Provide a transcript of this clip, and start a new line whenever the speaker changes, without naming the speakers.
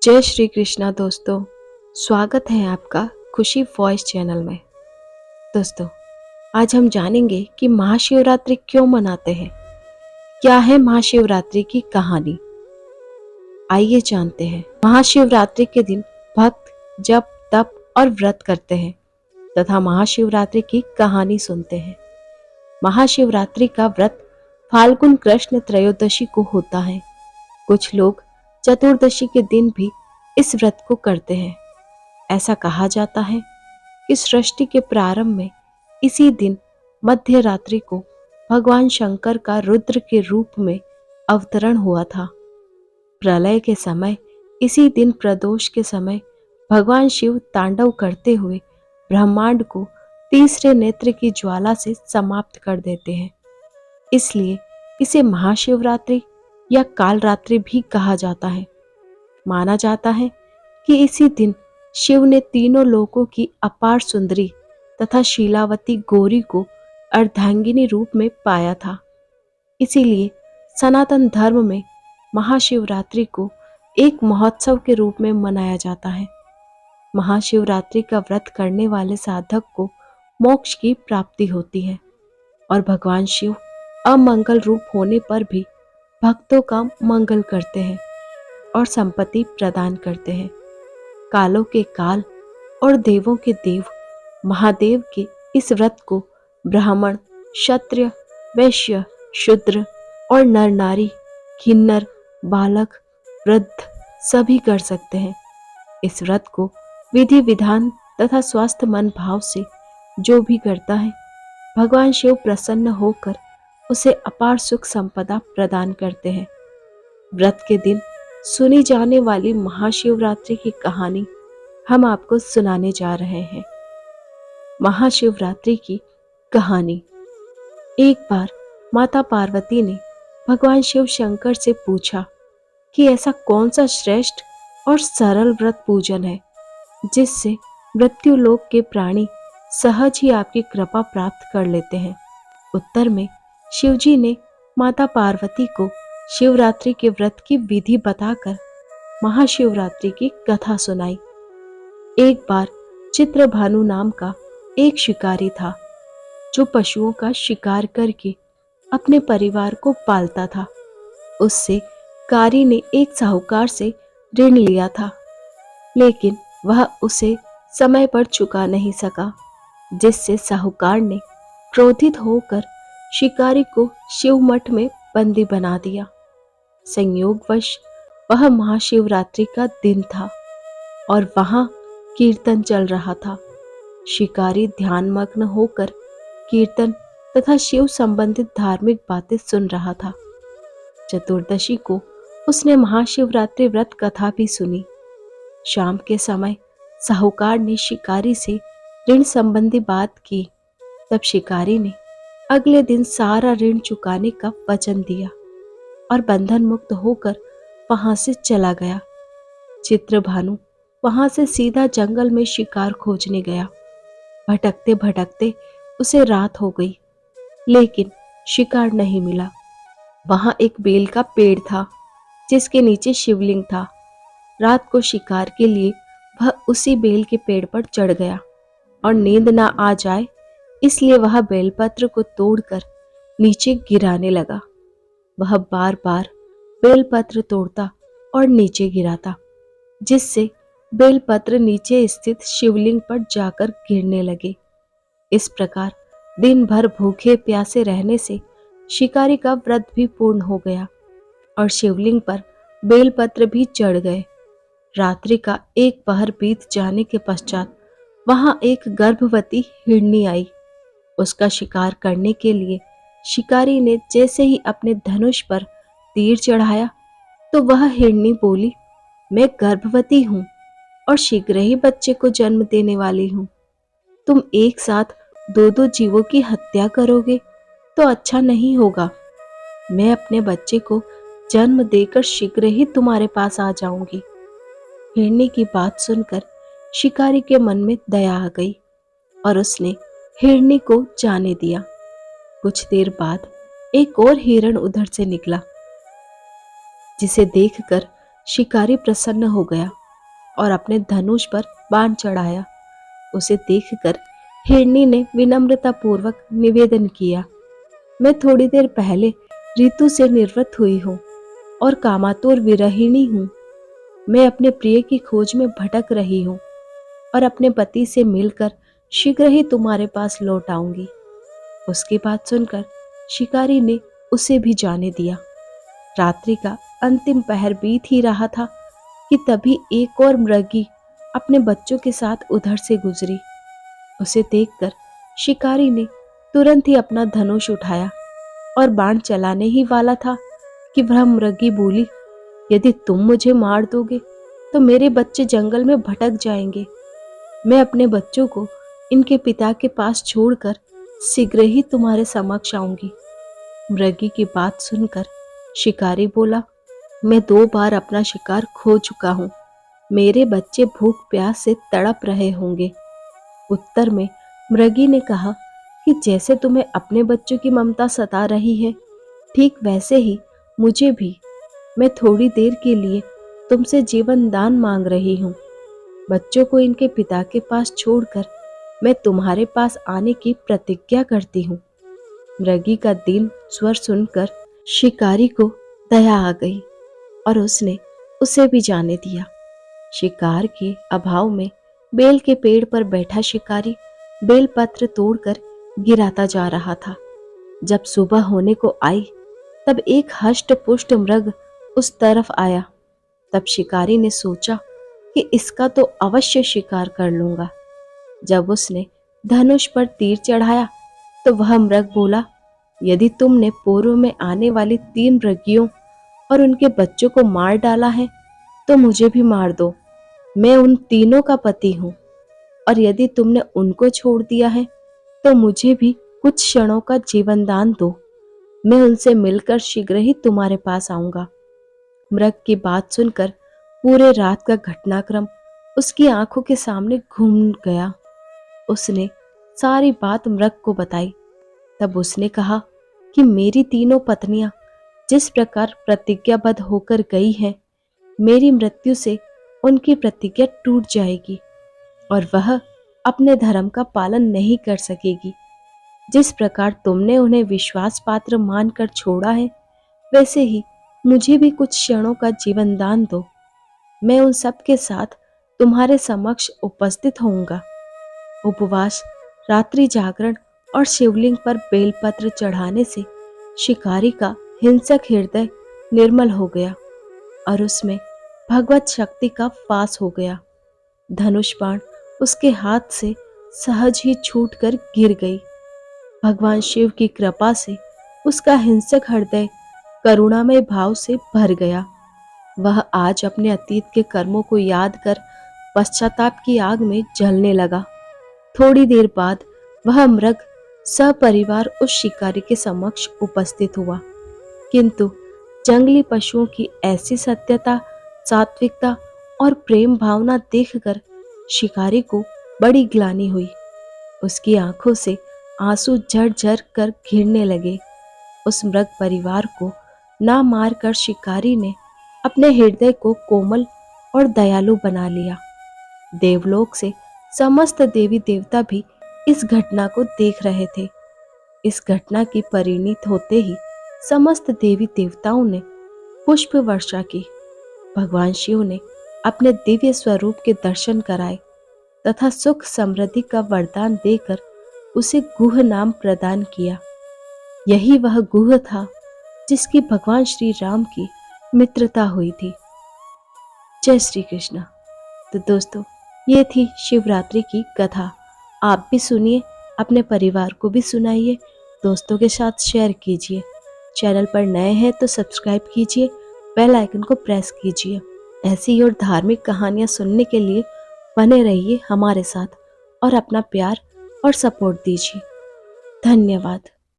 जय श्री कृष्णा दोस्तों। स्वागत है आपका खुशी वॉइस चैनल में। दोस्तों, आज हम जानेंगे कि महाशिवरात्रि क्यों मनाते हैं। क्या है महाशिवरात्रि की कहानी, आइए जानते हैं। महाशिवरात्रि के दिन भक्त जप तप और व्रत करते हैं तथा महाशिवरात्रि की कहानी सुनते हैं। महाशिवरात्रि का व्रत फाल्गुन कृष्ण त्रयोदशी को होता है। कुछ लोग चतुर्दशी के दिन भी इस व्रत को करते हैं। ऐसा कहा जाता है कि सृष्टि के प्रारंभ में इसी दिन मध्य रात्रि को भगवान शंकर का रुद्र के रूप में अवतरण हुआ था। प्रलय के समय इसी दिन प्रदोष के समय भगवान शिव तांडव करते हुए ब्रह्मांड को तीसरे नेत्र की ज्वाला से समाप्त कर देते हैं। इसलिए इसे महाशिवरात्रि या कालरात्रि भी कहा जाता है। माना जाता है कि इसी दिन शिव ने तीनों लोकों की अपार सुंदरी तथा शीलावती गौरी को अर्धांगिनी रूप में पाया था। इसीलिए सनातन धर्म में महाशिवरात्रि को एक महोत्सव के रूप में मनाया जाता है। महाशिवरात्रि का व्रत करने वाले साधक को मोक्ष की प्राप्ति होती है और भगवान शिव अमंगल रूप होने पर भी भक्तों का मंगल करते हैं और संपत्ति प्रदान करते हैं। कालों के काल और देवों के देव महादेव के इस व्रत को ब्राह्मण, क्षत्रिय, वैश्य, शूद्र और नर नारी, किन्नर, बालक, वृद्ध सभी कर सकते हैं। इस व्रत को विधि विधान तथा स्वस्थ मन भाव से जो भी करता है, भगवान शिव प्रसन्न होकर उसे अपार सुख संपदा प्रदान करते हैं। व्रत के दिन सुनी जाने वाली महाशिवरात्रि की कहानी हम आपको सुनाने जा रहे हैं। महाशिवरात्रि की कहानी। एक बार माता पार्वती ने भगवान शिव शंकर से पूछा कि ऐसा कौन सा श्रेष्ठ और सरल व्रत पूजन है जिससे मृत्यु लोक के प्राणी सहज ही आपकी कृपा प्राप्त कर लेते हैं। उत्तर में शिवजी ने माता पार्वती को शिवरात्रि के व्रत की विधि बताकर महाशिवरात्रि की कथा सुनाई। एक बार चित्रभानु नाम का एक शिकारी था जो पशुओं का शिकार करके अपने परिवार को पालता था। उससे कारी ने एक साहूकार से ऋण लिया था, लेकिन वह उसे समय पर चुका नहीं सका, जिससे साहूकार ने क्रोधित होकर शिकारी को शिव मठ में बंदी बना दिया। संयोगवश वह महाशिवरात्रि का दिन था और वहां कीर्तन चल रहा था। शिकारी ध्यानमग्न होकर कीर्तन तथा शिव संबंधित धार्मिक बातें सुन रहा था। चतुर्दशी को उसने महाशिवरात्रि व्रत कथा भी सुनी। शाम के समय साहूकार ने शिकारी से ऋण संबंधी बात की। तब शिकारी ने अगले दिन सारा ऋण चुकाने का वचन दिया और बंधन मुक्त होकर वहां से चला गया। चित्रभानु वहां से सीधा जंगल में शिकार खोजने गया। भटकते भटकते उसे रात हो गई, लेकिन शिकार नहीं मिला। वहां एक बेल का पेड़ था जिसके नीचे शिवलिंग था। रात को शिकार के लिए वह उसी बेल के पेड़ पर चढ़ गया और नींद ना आ जाए इसलिए वह बेलपत्र को तोड़कर नीचे गिराने लगा। वह बार बार बेलपत्र तोड़ता और नीचे गिराता, जिससे बेलपत्र नीचे स्थित शिवलिंग पर जाकर गिरने लगे। इस प्रकार दिन भर भूखे प्यासे रहने से शिकारी का व्रत भी पूर्ण हो गया और शिवलिंग पर बेलपत्र भी चढ़ गए। रात्रि का एक पहर बीत जाने के पश्चात वहां एक गर्भवती हिरनी आई। उसका शिकार करने के लिए शिकारी ने जैसे ही अपने धनुष पर तीर चढ़ाया तो वह हिरनी बोली, मैं गर्भवती हूँ और शीघ्र ही बच्चे को जन्म देने वाली हूँ। तुम एक साथ दो दो जीवों की हत्या करोगे तो अच्छा नहीं होगा। मैं अपने बच्चे को जन्म देकर शीघ्र ही तुम्हारे पास आ जाऊंगी। हिरनी की बात सुनकर शिकारी के मन में दया आ गई और उसने हिरनी को जाने दिया। कुछ देर बाद एक और हिरण उधर से निकला, जिसे देखकर शिकारी प्रसन्न हो गया और अपने धनुष पर बाण चढ़ाया। उसे देखकर हिरनी ने विनम्रता पूर्वक निवेदन किया, मैं थोड़ी देर पहले ऋतु से निवृत्त हुई हूँ और कामातुर विरहिणी हूँ। मैं अपने प्रिय की खोज में भटक रही हूँ और अपने पति से मिलकर शीघ्र ही तुम्हारे पास लौट आऊंगी। उसकी बात सुनकर शिकारी ने उसे भी जाने दिया। रात्रि का अंतिम पहर बीत ही रहा था कि तभी एक और मृगी अपने बच्चों के साथ उधर से गुजरी। उसे देखकर शिकारी ने तुरंत ही अपना धनुष उठाया और बाण चलाने ही वाला था कि वह मृगी बोली, यदि तुम मुझे मार दोगे तो मेरे बच्चे जंगल में भटक जाएंगे। मैं अपने बच्चों को इनके पिता के पास छोड़कर शीघ्र ही तुम्हारे समक्ष आऊंगी। मृगी की बात सुनकर शिकारी बोला, मैं 2 बार अपना शिकार खो चुका हूँ। मेरे बच्चे भूख प्यास से तड़प रहे होंगे। उत्तर में मृगी ने कहा कि जैसे तुम्हें अपने बच्चों की ममता सता रही है, ठीक वैसे ही मुझे भी। मैं थोड़ी देर के लिए तुमसे जीवन दान मांग रही हूँ। बच्चों को इनके पिता के पास छोड़कर मैं तुम्हारे पास आने की प्रतिज्ञा करती हूँ। मृगी का दीन स्वर सुनकर शिकारी को दया आ गई और उसने उसे भी जाने दिया। शिकार के अभाव में बेल के पेड़ पर बैठा शिकारी बेल पत्र तोड़कर गिराता जा रहा था। जब सुबह होने को आई तब एक हष्ट पुष्ट मृग उस तरफ आया। तब शिकारी ने सोचा कि इसका तो अवश्य शिकार कर लूंगा। जब उसने धनुष पर तीर चढ़ाया तो वह मृग बोला, यदि तुमने पूर्व में आने वाली 3 मृगियों और उनके बच्चों को मार डाला है तो मुझे भी मार दो। मैं उन तीनों का पति हूँ। और यदि तुमने उनको छोड़ दिया है तो मुझे भी कुछ क्षणों का जीवन दान दो। मैं उनसे मिलकर शीघ्र ही तुम्हारे पास आऊंगा। मृग की बात सुनकर पूरे रात का घटनाक्रम उसकी आंखों के सामने घूम गया। उसने सारी बात मृग को बताई। तब उसने कहा कि मेरी तीनों पत्नियां जिस प्रकार प्रतिज्ञाबद्ध होकर गई हैं, मेरी मृत्यु से उनकी प्रतिज्ञा टूट जाएगी और वह अपने धर्म का पालन नहीं कर सकेगी। जिस प्रकार तुमने उन्हें विश्वास पात्र मानकर छोड़ा है, वैसे ही मुझे भी कुछ क्षणों का जीवन दान दो। मैं उन सब के साथ तुम्हारे समक्ष उपस्थित होऊंगा। उपवास, रात्रि जागरण और शिवलिंग पर बेलपत्र चढ़ाने से शिकारी का हिंसक हृदय निर्मल हो गया और उसमें भगवत शक्ति का वास हो गया। धनुष बाण उसके हाथ से सहज ही छूटकर गिर गई। भगवान शिव की कृपा से उसका हिंसक हृदय करुणामय भाव से भर गया। वह आज अपने अतीत के कर्मों को याद कर पश्चाताप की आग में जलने लगा। थोड़ी देर बाद वह मृग सपरिवार उस शिकारी के समक्ष उपस्थित हुआ, किंतु जंगली पशुओं की ऐसी सत्यता, सात्विकता और प्रेम भावना देखकर शिकारी को बड़ी ग्लानि हुई। उसकी आंखों से आंसू झर-झर कर गिरने लगे। उस मृग परिवार को ना मारकर शिकारी ने अपने हृदय को कोमल और दयालु बना लिया। देवलोक से समस्त देवी देवता भी इस घटना को देख रहे थे। इस घटना की परिणीत होते ही समस्त देवी देवताओं ने पुष्प वर्षा की। भगवान शिव ने अपने दिव्य स्वरूप के दर्शन कराए तथा सुख समृद्धि का वरदान देकर उसे गुह नाम प्रदान किया। यही वह गुह था जिसकी भगवान श्री राम की मित्रता हुई थी। जय श्री कृष्ण। तो दोस्तों, ये थी शिवरात्रि की कथा। आप भी सुनिए, अपने परिवार को भी सुनाइए, दोस्तों के साथ शेयर कीजिए। चैनल पर नए हैं तो सब्सक्राइब कीजिए, बेल आइकन को प्रेस कीजिए। ऐसी ही और धार्मिक कहानियां सुनने के लिए बने रहिए हमारे साथ और अपना प्यार और सपोर्ट दीजिए। धन्यवाद।